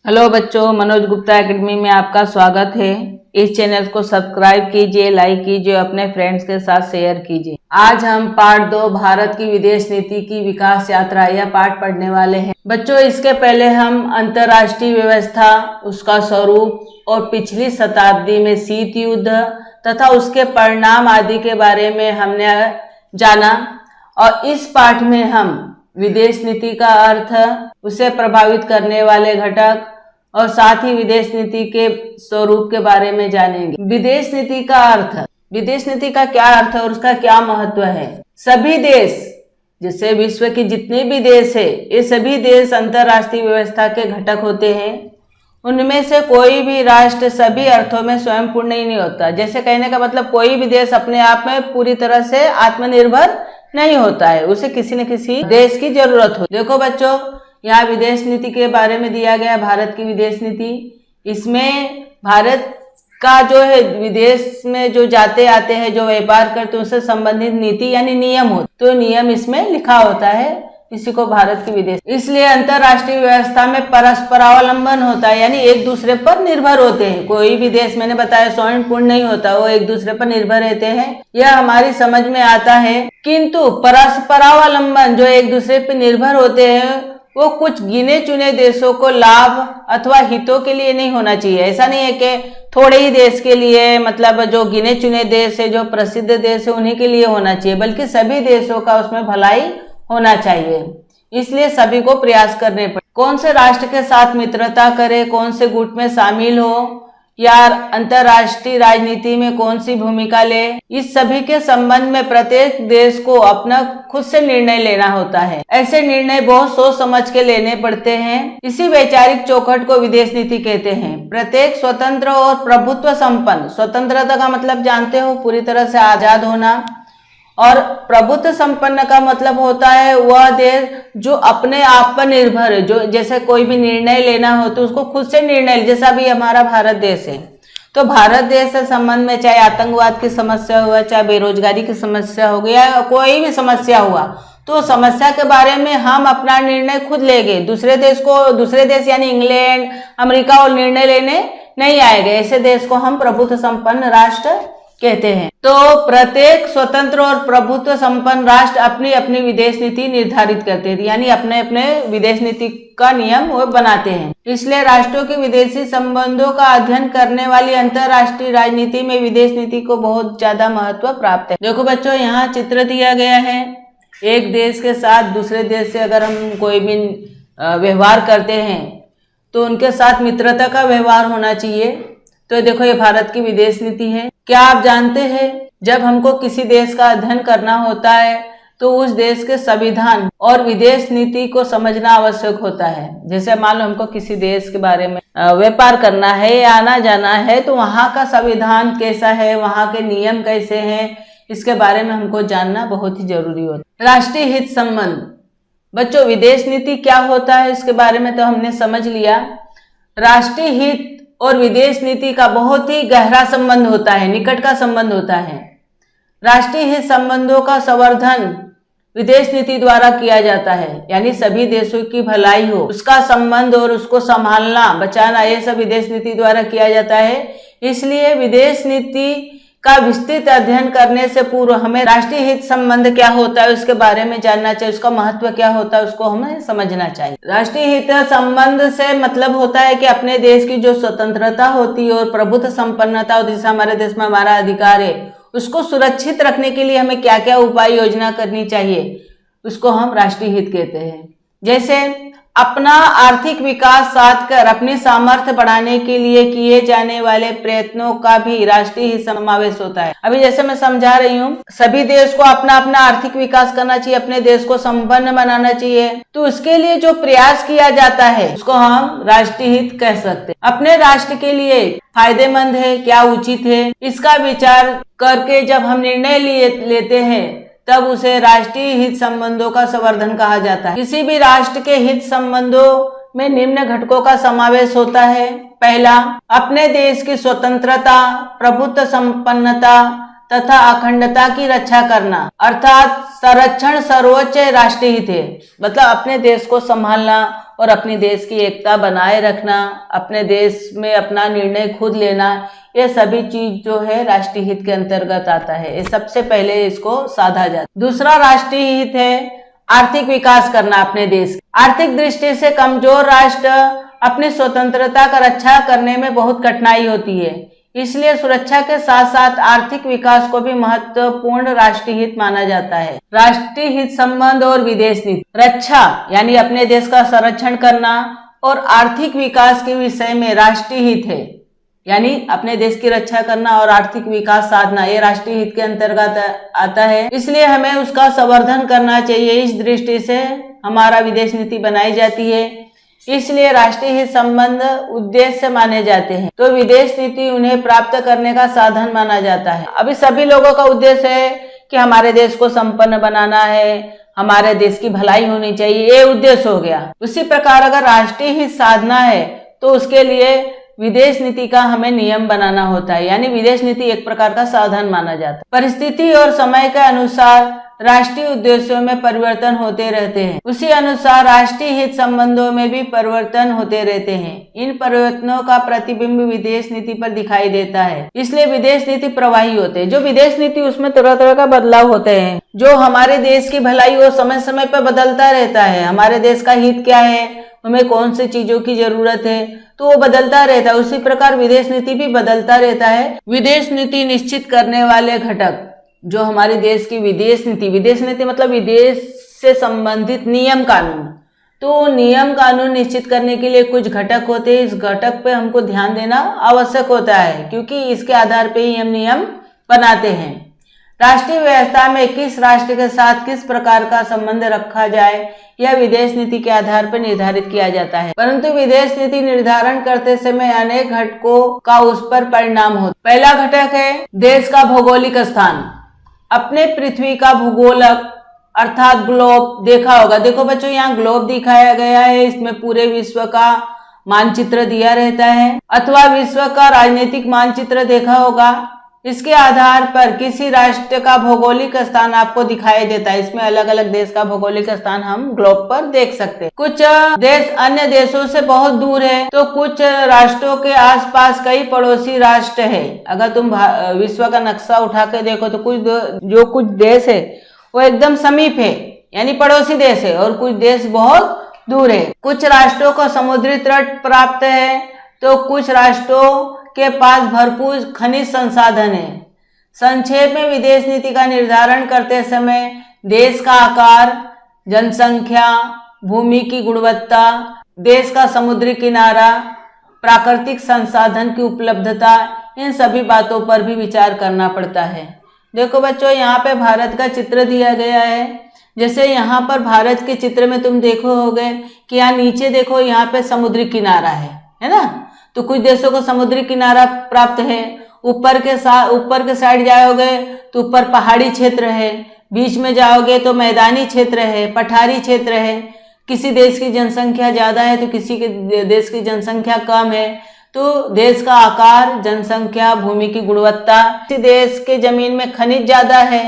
Hello बच्चों, Manoj Gupta academy में आपका स्वागत है। इस चैनल को सब्सक्राइब कीजिए, लाइक कीजिए, अपने फ्रेंड्स के साथ शेयर कीजिए। आज हम पार्ट 2 भारत की विदेश नीति की विकास यात्रा यह पाठ पढ़ने वाले हैं। बच्चों, इसके पहले हम अंतर्राष्ट्रीय व्यवस्था, उसका स्वरूप और पिछली शताब्दी में शीत युद्ध तथा उसके परिणाम आदि के बारे में हमने जाना। और इस पाठ में हम विदेश नीति का अर्थ, उसे प्रभावित करने वाले घटक और साथ ही विदेश नीति के स्वरूप के बारे में जानेंगे। विदेश नीति का अर्थ, विदेश नीति का क्या अर्थ है और उसका क्या महत्व है। सभी देश, जैसे विश्व के जितने भी देश है, ये सभी देश अंतर्राष्ट्रीय व्यवस्था के घटक होते हैं। उनमें से कोई भी राष्ट्र सभी अर्थों में स्वयं पूर्ण नहीं होता। जैसे कहने का मतलब, कोई भी देश अपने आप में पूरी तरह से आत्मनिर्भर नहीं होता है, उसे किसी न किसी देश की जरूरत हो। देखो बच्चों, यहाँ विदेश नीति के बारे में दिया गया भारत की विदेश नीति। इसमें भारत का जो है विदेश में जो जाते आते हैं, जो व्यापार करते हैं, उससे संबंधित नीति यानी नियम हो, तो नियम इसमें लिखा होता है, इसी को भारत की विदेश। इसलिए अंतर्राष्ट्रीय व्यवस्था में परस्परावलंबन होता है, यानी एक दूसरे पर निर्भर होते हैं। कोई भी देश, मैंने बताया, स्वयं पूर्ण नहीं होता, वो एक दूसरे पर निर्भर रहते हैं, यह हमारी समझ में आता है। किंतु परस्परावलंबन, जो एक दूसरे पर निर्भर होते हैं, वो कुछ गिने चुने देशों को लाभ अथवा हितों के लिए नहीं होना चाहिए। ऐसा नहीं है कि थोड़े ही देश के लिए, मतलब जो गिने चुने देश है, जो प्रसिद्ध देश है, उन्हीं के लिए होना चाहिए, बल्कि सभी देशों का उसमें भलाई होना चाहिए। इसलिए सभी को प्रयास करने पड़े। कौन से राष्ट्र के साथ मित्रता करे, कौन से गुट में शामिल हो, या अंतर्राष्ट्रीय राजनीति में कौन सी भूमिका ले, इस सभी के संबंध में प्रत्येक देश को अपना खुद से निर्णय लेना होता है। ऐसे निर्णय बहुत सोच समझ के लेने पड़ते हैं। इसी वैचारिक चौखट को विदेश नीति कहते हैं। प्रत्येक स्वतंत्र और प्रभुत्व संपन्न, स्वतंत्रता का मतलब जानते हो, पूरी तरह से आजाद होना, और प्रभुत्व संपन्न का मतलब होता है वह देश जो अपने आप पर निर्भर है, जो जैसे कोई भी निर्णय लेना हो तो उसको खुद से निर्णय, जैसा भी हमारा भारत देश है। तो भारत देश से संबंध में चाहे आतंकवाद की समस्या हुआ, चाहे बेरोजगारी की समस्या हो गया, या कोई भी समस्या हुआ, तो समस्या के बारे में हम अपना निर्णय खुद लेंगे। दूसरे देश यानी इंग्लैंड, अमेरिका और निर्णय लेने नहीं आएंगे। ऐसे देश को हम प्रभुत्व संपन्न राष्ट्र कहते हैं। तो प्रत्येक स्वतंत्र और प्रभुत्व संपन्न राष्ट्र अपनी अपनी विदेश नीति निर्धारित करते हैं, यानी अपने अपने विदेश नीति का नियम वो बनाते हैं। इसलिए राष्ट्रों के विदेशी संबंधों का अध्ययन करने वाली अंतर्राष्ट्रीय राजनीति में विदेश नीति को बहुत ज्यादा महत्व प्राप्त है। देखो बच्चों, यहाँ चित्र दिया गया है। एक देश के साथ दूसरे देश से अगर हम कोई भी व्यवहार करते हैं तो उनके साथ मित्रता का व्यवहार होना चाहिए। तो देखो, ये भारत की विदेश नीति है। क्या आप जानते हैं, जब हमको किसी देश का अध्ययन करना होता है तो उस देश के संविधान और विदेश नीति को समझना आवश्यक होता है। जैसे मान लो हमको किसी देश के बारे में व्यापार करना है या आना जाना है, तो वहाँ का संविधान कैसा है, वहाँ के नियम कैसे हैं, इसके बारे में हमको जानना बहुत ही जरूरी होता है। राष्ट्रीय हित संबंध, बच्चों विदेश नीति क्या होता है इसके बारे में तो हमने समझ लिया। राष्ट्रीय हित और विदेश नीति का बहुत ही गहरा संबंध होता है, निकट का संबंध होता है। राष्ट्रीय हित संबंधों का संवर्धन विदेश नीति द्वारा किया जाता है, यानी सभी देशों की भलाई हो, उसका संबंध और उसको संभालना, बचाना, ये सब विदेश नीति द्वारा किया जाता है। इसलिए विदेश नीति का विस्तृत अध्ययन करने से पूर्व हमें राष्ट्रीय हित संबंध क्या होता है उसके बारे में जानना चाहिए, उसका महत्व क्या होता है उसको हमें समझना चाहिए। राष्ट्रीय हित संबंध से मतलब होता है कि अपने देश की जो स्वतंत्रता होती है और प्रभुत्व संपन्नता होती है, जैसे हमारे देश में हमारा अधिकार है, उसको सुरक्षित रखने के लिए हमें क्या क्या उपाय योजना करनी चाहिए, उसको हम राष्ट्रीय हित कहते हैं। जैसे अपना आर्थिक विकास साध कर अपनी सामर्थ्य बढ़ाने के लिए किए जाने वाले प्रयत्नों का भी राष्ट्रीय हित समावेश होता है। अभी जैसे मैं समझा रही हूँ, सभी देश को अपना अपना आर्थिक विकास करना चाहिए, अपने देश को संपन्न बनाना चाहिए, तो उसके लिए जो प्रयास किया जाता है उसको हम राष्ट्रीय हित कह सकते हैं। अपने राष्ट्र के लिए फायदेमंद है, क्या उचित है, इसका विचार करके जब हम निर्णय लेते हैं तब उसे राष्ट्रीय हित संबंधों का संवर्धन कहा जाता है। किसी भी राष्ट्र के हित संबंधों में निम्न घटकों का समावेश होता है। पहला, अपने देश की स्वतंत्रता, प्रभुत्व संपन्नता तथा अखंडता की रक्षा करना, अर्थात संरक्षण सर्वोच्च राष्ट्रीय हित है। मतलब अपने देश को संभालना, और अपनी देश की एकता बनाए रखना, अपने देश में अपना निर्णय खुद लेना, ये सभी चीज जो है राष्ट्रीय हित के अंतर्गत आता है। ये सबसे पहले इसको साधा जाता है। दूसरा राष्ट्रीय हित है आर्थिक विकास करना अपने देश की। आर्थिक दृष्टि से कमजोर राष्ट्र अपनी स्वतंत्रता का रक्षा करने में बहुत कठिनाई होती है, इसलिए सुरक्षा के साथ साथ आर्थिक विकास को भी महत्वपूर्ण राष्ट्रीय हित माना जाता है। राष्ट्रीय हित संबंध और विदेश नीति। रक्षा यानी अपने देश का संरक्षण करना और आर्थिक विकास के विषय में राष्ट्रीय हित है, यानी अपने देश की रक्षा करना और आर्थिक विकास साधना, ये राष्ट्रीय हित के अंतर्गत आता है, इसलिए हमें उसका संवर्धन करना चाहिए। इस दृष्टि से हमारा विदेश नीति बनाई जाती है, इसलिए राष्ट्रीय हित संबंध उद्देश्य माने जाते हैं, तो विदेश नीति उन्हें प्राप्त करने का साधन माना जाता है। अभी सभी लोगों का उद्देश्य है कि हमारे देश को संपन्न बनाना है, हमारे देश की भलाई होनी चाहिए, ये उद्देश्य हो गया। उसी प्रकार अगर राष्ट्रीय हित साधना है तो उसके लिए विदेश नीति का हमें नियम बनाना होता है, यानी विदेश नीति एक प्रकार का साधन माना जाता है। परिस्थिति और समय के अनुसार राष्ट्रीय उद्देश्यों में परिवर्तन होते रहते हैं, उसी अनुसार राष्ट्रीय हित संबंधों में भी परिवर्तन होते रहते हैं। इन परिवर्तनों का प्रतिबिंब विदेश नीति पर दिखाई देता है, इसलिए विदेश नीति प्रवाही होते हैं। जो विदेश नीति उसमें तरह तरह का बदलाव होते हैं। जो हमारे देश की भलाई वो समय समय पर बदलता रहता है, हमारे देश का हित क्या है, हमें कौन सी चीजों की जरूरत है, तो वो बदलता रहता है। उसी प्रकार विदेश नीति भी बदलता रहता है। विदेश नीति निश्चित करने वाले घटक जो हमारे देश की विदेश नीति मतलब विदेश से संबंधित नियम कानून, तो नियम कानून निश्चित करने के लिए कुछ घटक होते हैं। इस घटक पे हमको ध्यान देना आवश्यक होता है, क्योंकि इसके आधार पे ही हम नियम बनाते हैं। राष्ट्रीय व्यवस्था में किस राष्ट्र के साथ किस प्रकार का संबंध रखा जाए, यह विदेश नीति के आधार पर निर्धारित किया जाता है, परंतु विदेश नीति निर्धारण करते समय अनेक घटकों का उस पर परिणाम होता है। पहला घटक है देश का भौगोलिक स्थान। अपने पृथ्वी का भूगोलक अर्थात ग्लोब देखा होगा। देखो बच्चों, यहाँ ग्लोब दिखाया गया है, इसमें पूरे विश्व का मानचित्र दिया रहता है, अथवा विश्व का राजनीतिक मानचित्र देखा होगा। इसके आधार पर किसी राष्ट्र का भौगोलिक स्थान आपको दिखाई देता है। इसमें अलग अलग देश का भौगोलिक स्थान हम ग्लोब पर देख सकते हैं। कुछ देश अन्य देशों से बहुत दूर है, तो कुछ राष्ट्रों के आसपास कई पड़ोसी राष्ट्र है। अगर तुम विश्व का नक्शा उठा के देखो तो कुछ देश है वो एकदम समीप है, यानी पड़ोसी देश है, और कुछ देश बहुत दूर है। कुछ राष्ट्रों को समुद्री तट प्राप्त है, तो कुछ राष्ट्रों के पास भरपूर खनिज संसाधन है। संक्षेप में विदेश नीति का निर्धारण करते समय देश का आकार, जनसंख्या, भूमि की गुणवत्ता, देश का समुद्री किनारा, प्राकृतिक संसाधन की उपलब्धता, इन सभी बातों पर भी विचार करना पड़ता है। देखो बच्चों, यहाँ पे भारत का चित्र दिया गया है। जैसे यहाँ पर भारत के चित्र में तुम देखो होगे कि यहाँ नीचे देखो, यहाँ पे समुद्री किनारा है ना, तो कुछ देशों को समुद्री किनारा प्राप्त है। ऊपर के साइड जाओगे तो ऊपर पहाड़ी क्षेत्र है, बीच में जाओगे तो मैदानी क्षेत्र है, पठारी क्षेत्र है। किसी देश की जनसंख्या ज्यादा है तो किसी के देश की जनसंख्या कम है, तो देश का आकार, जनसंख्या, भूमि की गुणवत्ता, किसी देश के जमीन में खनिज ज्यादा है।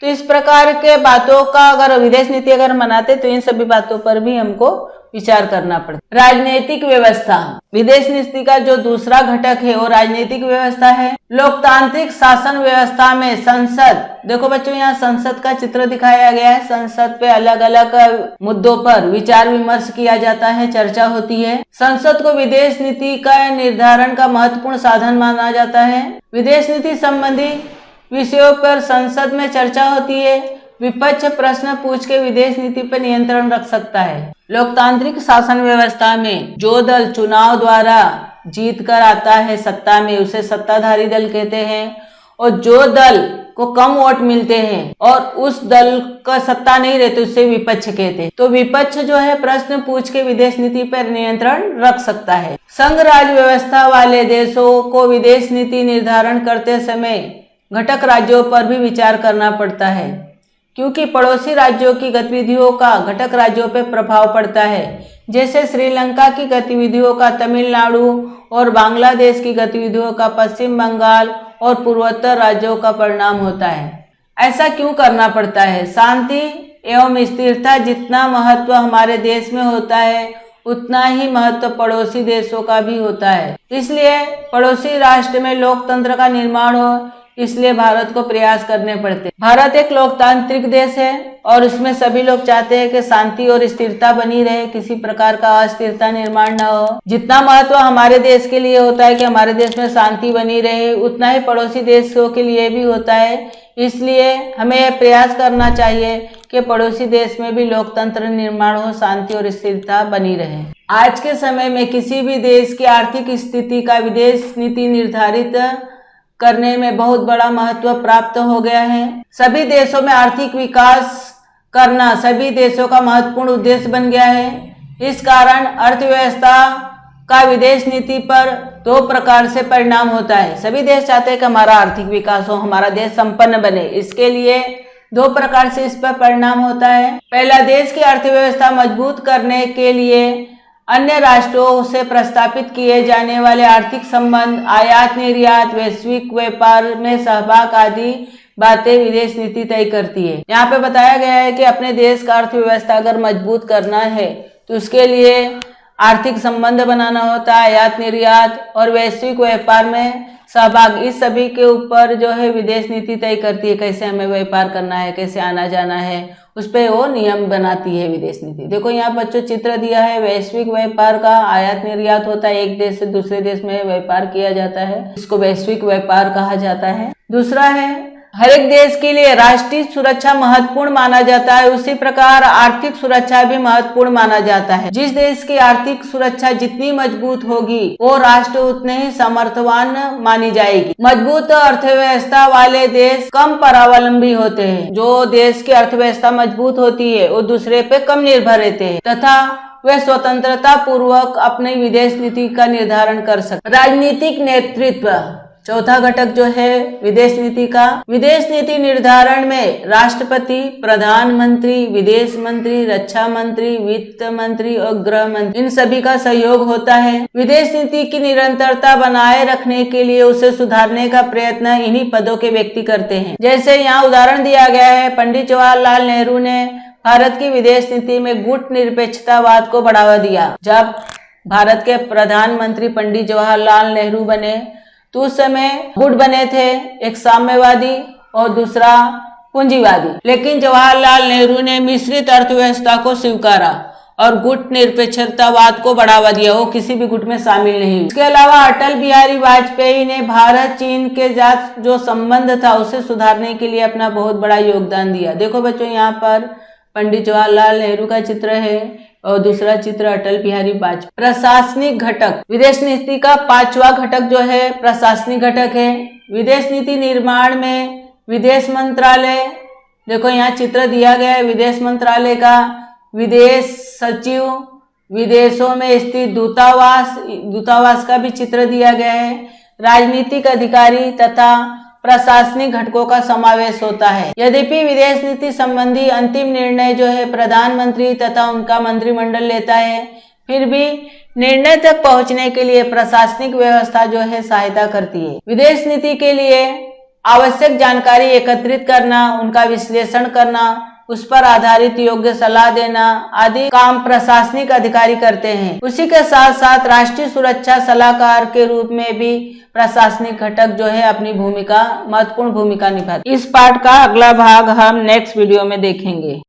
तो इस प्रकार के बातों का अगर विदेश नीति अगर बनाते तो इन सभी बातों पर भी हमको विचार करना पड़ता। राजनीतिक व्यवस्था। विदेश नीति का जो दूसरा घटक है वो राजनीतिक व्यवस्था है। लोकतांत्रिक शासन व्यवस्था में संसद, देखो बच्चों यहाँ संसद का चित्र दिखाया गया है। संसद पे अलग अलग मुद्दों पर विचार विमर्श किया जाता है, चर्चा होती है। संसद को विदेश नीति का निर्धारण का महत्वपूर्ण साधन माना जाता है। विदेश नीति संबंधी विषयों पर संसद में चर्चा होती है। विपक्ष प्रश्न पूछ के विदेश नीति पर नियंत्रण रख सकता है। लोकतांत्रिक शासन व्यवस्था में जो दल चुनाव द्वारा जीत कर आता है सत्ता में, उसे सत्ताधारी दल कहते हैं, और जो दल को कम वोट मिलते हैं और उस दल का सत्ता नहीं रहती उसे विपक्ष कहते हैं। तो विपक्ष जो है प्रश्न पूछ के विदेश नीति पर नियंत्रण रख सकता है। संघ राज्य व्यवस्था वाले देशों को विदेश नीति निर्धारण करते समय घटक राज्यों पर भी विचार करना पड़ता है, क्योंकि पड़ोसी राज्यों की गतिविधियों का घटक राज्यों पर प्रभाव पड़ता है। जैसे श्रीलंका की गतिविधियों का तमिलनाडु और बांग्लादेश की गतिविधियों का पश्चिम बंगाल और पूर्वोत्तर राज्यों का परिणाम होता है। ऐसा क्यों करना पड़ता है? शांति एवं स्थिरता जितना महत्व हमारे देश में होता है उतना ही महत्व पड़ोसी देशों का भी होता है। इसलिए पड़ोसी राष्ट्र में लोकतंत्र का निर्माण हो, इसलिए भारत को प्रयास करने पड़ते। भारत एक लोकतांत्रिक देश है और उसमें सभी लोग चाहते हैं कि शांति और स्थिरता बनी रहे, किसी प्रकार का अस्थिरता निर्माण न हो। जितना महत्व हमारे देश के लिए होता है कि हमारे देश में शांति बनी रहे, उतना ही पड़ोसी देशों के लिए भी होता है। इसलिए हमें यह प्रयास करना चाहिए कि पड़ोसी देश में भी लोकतंत्र निर्माण हो, शांति और स्थिरता बनी रहे। आज के समय में किसी भी देश की आर्थिक स्थिति का विदेश नीति निर्धारित करने में बहुत बड़ा महत्व प्राप्त हो गया है। सभी देशों में आर्थिक विकास करना सभी देशों का महत्वपूर्ण उद्देश्य बन गया है। इस कारण अर्थव्यवस्था का विदेश नीति पर दो प्रकार से परिणाम होता है। सभी देश चाहते हैं कि हमारा आर्थिक विकास हो, हमारा देश संपन्न बने। इसके लिए दो प्रकार से इस पर परिणाम होता है। पहला, देश की अर्थव्यवस्था मजबूत करने के लिए अन्य राष्ट्रों से प्रस्तापित किए जाने वाले आर्थिक संबंध, आयात निर्यात, वैश्विक व्यापार में सहभाग आदि बातें विदेश नीति तय करती है। यहाँ पे बताया गया है कि अपने देश का अर्थव्यवस्था अगर मजबूत करना है तो उसके लिए आर्थिक संबंध बनाना होता है, आयात निर्यात और वैश्विक व्यापार में सहभाग, इस सभी के ऊपर जो है विदेश नीति तय करती है। कैसे हमें व्यापार करना है, कैसे आना जाना है, उस पर वो नियम बनाती है विदेश नीति। देखो यहाँ बच्चों चित्र दिया है वैश्विक व्यापार का। आयात निर्यात होता है, एक देश से दूसरे देश में व्यापार किया जाता है, इसको वैश्विक व्यापार कहा जाता है। दूसरा है, हर एक देश के लिए राष्ट्रीय सुरक्षा महत्वपूर्ण माना जाता है, उसी प्रकार आर्थिक सुरक्षा भी महत्वपूर्ण माना जाता है। जिस देश की आर्थिक सुरक्षा जितनी मजबूत होगी वो राष्ट्र उतने ही समर्थवान मानी जाएगी। मजबूत अर्थव्यवस्था वाले देश कम परावलंबी होते हैं। जो देश की अर्थव्यवस्था मजबूत होती है वो दूसरे पे कम निर्भर रहते हैं तथा वे स्वतंत्रता पूर्वक अपनी विदेश नीति का निर्धारण कर सकते। राजनीतिक नेतृत्व चौथा घटक जो है विदेश नीति का। विदेश नीति निर्धारण में राष्ट्रपति, प्रधानमंत्री, विदेश मंत्री, रक्षा मंत्री, वित्त मंत्री और गृह मंत्री, इन सभी का सहयोग होता है। विदेश नीति की निरंतरता बनाए रखने के लिए उसे सुधारने का प्रयत्न इन्हीं पदों के व्यक्ति करते हैं। जैसे यहाँ उदाहरण दिया गया है, पंडित जवाहरलाल नेहरू ने भारत की विदेश नीति में गुट निरपेक्षतावाद को बढ़ावा दिया। जब भारत के प्रधानमंत्री पंडित जवाहरलाल नेहरू बने तो उस समय गुट बने थे, एक साम्यवादी और दूसरा पूंजीवादी। लेकिन जवाहरलाल नेहरू ने मिश्रित अर्थव्यवस्था को स्वीकारा और गुट निरपेक्षतावाद को बढ़ावा दिया, वो किसी भी गुट में शामिल नहीं। इसके अलावा अटल बिहारी वाजपेयी ने भारत चीन के साथ जो संबंध था उसे सुधारने के लिए अपना बहुत बड़ा योगदान दिया। देखो बच्चों यहाँ पर पंडित जवाहरलाल नेहरू का चित्र है और दूसरा चित्र अटल बिहारी वाजपेयी। प्रशासनिक घटक, विदेश नीति का पांचवा घटक जो है प्रशासनिक घटक है। विदेश नीति निर्माण में विदेश मंत्रालय, देखो यहाँ चित्र दिया गया है विदेश मंत्रालय का, विदेश सचिव, विदेशों में स्थित दूतावास का भी चित्र दिया गया है, राजनीतिक अधिकारी तथा प्रशासनिक घटकों का समावेश होता है। यद्यपि विदेश नीति संबंधी अंतिम निर्णय जो है प्रधानमंत्री तथा उनका मंत्रिमंडल लेता है, फिर भी निर्णय तक पहुंचने के लिए प्रशासनिक व्यवस्था जो है सहायता करती है। विदेश नीति के लिए आवश्यक जानकारी एकत्रित करना, उनका विश्लेषण करना, उस पर आधारित योग्य सलाह देना आदि काम प्रशासनिक अधिकारी करते हैं। उसी के साथ साथ राष्ट्रीय सुरक्षा सलाहकार के रूप में भी प्रशासनिक घटक जो है अपनी महत्वपूर्ण भूमिका निभाते हैं। इस पाठ का अगला भाग हम नेक्स्ट वीडियो में देखेंगे।